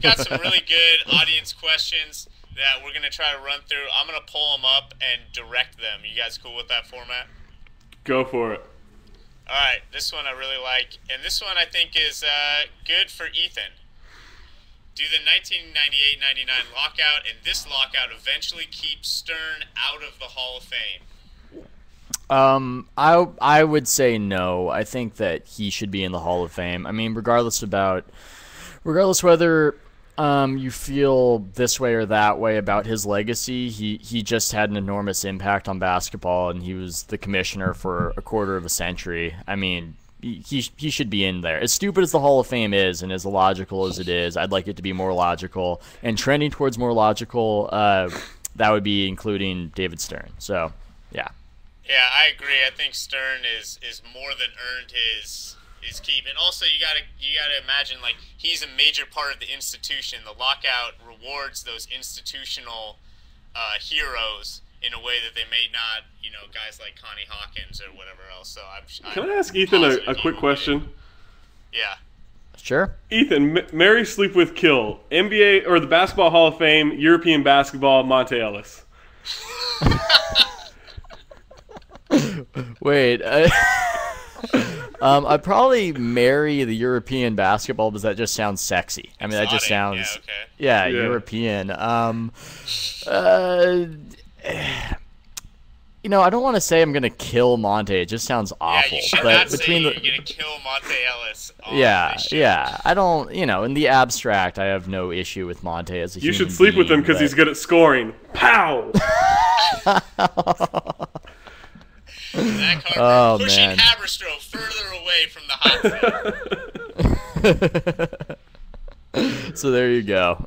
got some really good audience questions that we're gonna try to run through. I'm gonna pull them up and direct them. You guys cool with that format? Go for it. All right, this one I really like, and this one I think is good for Ethan. Do the 1998-99 lockout and this lockout eventually keep Stern out of the Hall of Fame? I would say no. I think that he should be in the Hall of Fame. I mean, regardless whether you feel this way or that way about his legacy, he just had an enormous impact on basketball, and he was the commissioner for a quarter of a century. I mean, he should be in there. As stupid as the Hall of Fame is, and as illogical as it is, I'd like it to be more logical, and trending towards more logical. That would be including David Stern. So, yeah. Yeah, I agree. I think Stern is more than earned his keep, and also you gotta imagine, like, he's a major part of the institution. The lockout rewards those institutional heroes in a way that they may not, guys like Connie Hawkins or whatever else. So Can I ask Ethan a quick question? Yeah. Sure. Ethan, marry, sleep with, kill. NBA or the Basketball Hall of Fame, European basketball, Monte Ellis. Wait. I'd probably marry the European basketball because that just sounds sexy. I mean, that just sounds, yeah, European. I don't want to say I'm gonna kill Monte. It just sounds awful. Yeah, you should not say you're gonna kill Monte Ellis. Yeah. I don't. In the abstract, I have no issue with Monte as a human being. You should sleep with him because he's good at scoring. Pow! Pushing Haberstroh further away from the hot seat. So there you go.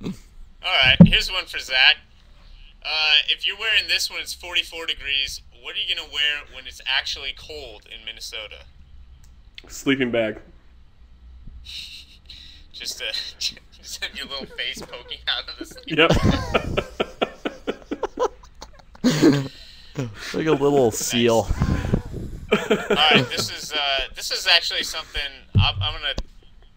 Alright, here's one for Zach. If you're wearing this when it's 44 degrees, what are you going to wear when it's actually cold in Minnesota? Sleeping bag. Just your little face poking out of the sleeping bag. Like a little seal. Alright, this is actually something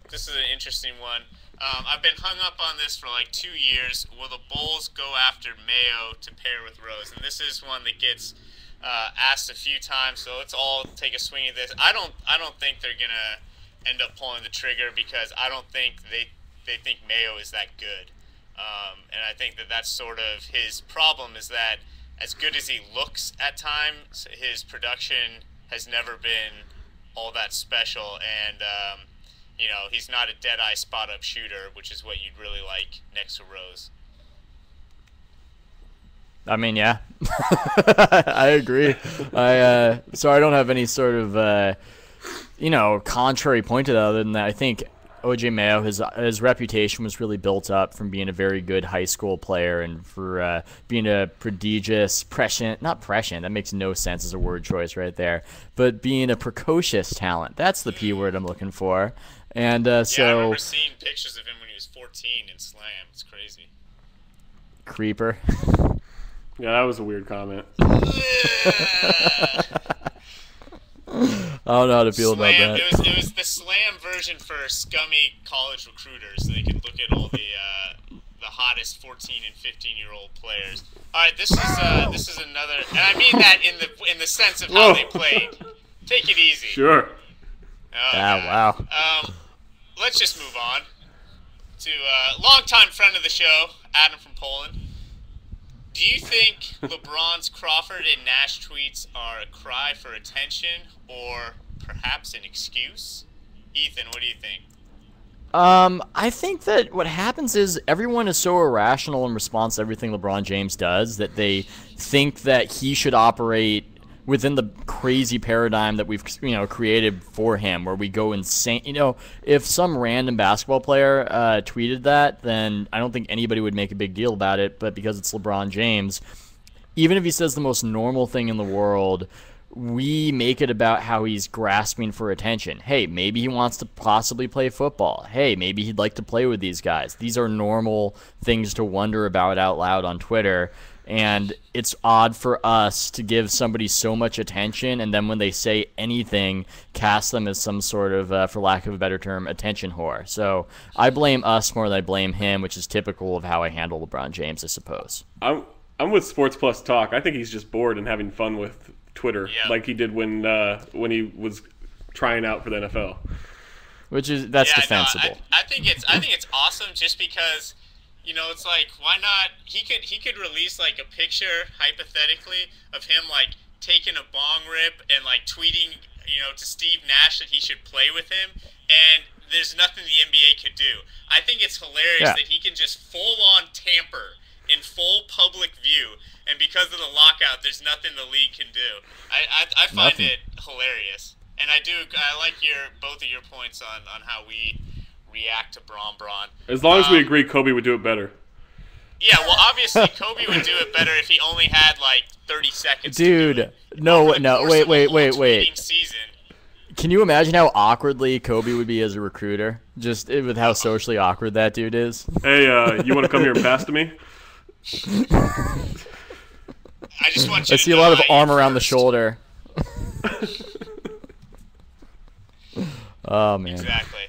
this is an interesting one. I've been hung up on this for like 2 years. Will the Bulls go after Mayo to pair with Rose? And this is one that gets asked a few times, so let's all take a swing at this. I don't think they're gonna end up pulling the trigger because I don't think they think Mayo is that good. And I think that's sort of his problem, is that as good as he looks at times, his production has never been all that special, and he's not a dead-eye spot-up shooter, which is what you'd really like next to Rose. I mean, yeah. I agree. So I don't have any sort of, contrary point to that, other than that I think O.J. Mayo, his reputation was really built up from being a very good high school player and for being a prodigious, not prescient, that makes no sense as a word choice right there, but being a precocious talent. That's the P word I'm looking for. And I remember seeing pictures of him when he was 14 in Slam. It's crazy. Creeper. Yeah, that was a weird comment. I don't know how to feel about that. It was the Slam version for scummy college recruiters. So they could look at all the hottest 14 and 15-year-old players. All right, this is another, and I mean that in the sense of how they played. Take it easy. Sure. Wow. Let's just move on to a longtime friend of the show, Adam from Poland. Do you think LeBron's Crawford and Nash tweets are a cry for attention or perhaps an excuse? Ethan, what do you think? I think that what happens is everyone is so irrational in response to everything LeBron James does that they think that he should operate within the crazy paradigm that we've created for him, where we go insane. If some random basketball player tweeted that, then I don't think anybody would make a big deal about it. But because it's LeBron James, even if he says the most normal thing in the world, we make it about how he's grasping for attention. Hey, maybe he wants to possibly play football. Hey, maybe he'd like to play with these guys. These are normal things to wonder about out loud on Twitter. And it's odd for us to give somebody so much attention, and then when they say anything, cast them as some sort of, for lack of a better term, attention whore. So I blame us more than I blame him, which is typical of how I handle LeBron James, I suppose. I'm with Sports Plus Talk. I think he's just bored and having fun with Twitter, like he did when he was trying out for the NFL. That's defensible. No, I think it's awesome just because. You know, it's like, why not? He could release like a picture, hypothetically, of him like taking a bong rip and like tweeting, you know, to Steve Nash that he should play with him, and there's nothing the NBA could do. I think it's hilarious that he can just full on tamper in full public view, and because of the lockout, there's nothing the league can do. I find it hilarious, and I like both of your points on how we react to Braun. As long as we agree Kobe would do it better. Yeah, well, obviously Kobe would do it better if he only had like 30 seconds. Dude, wait. Season. Can you imagine how awkwardly Kobe would be as a recruiter? Just with how socially awkward that dude is. Hey, you want to come here and pass to me? I just want you I see a lot of arm around the shoulder. Oh man. Exactly.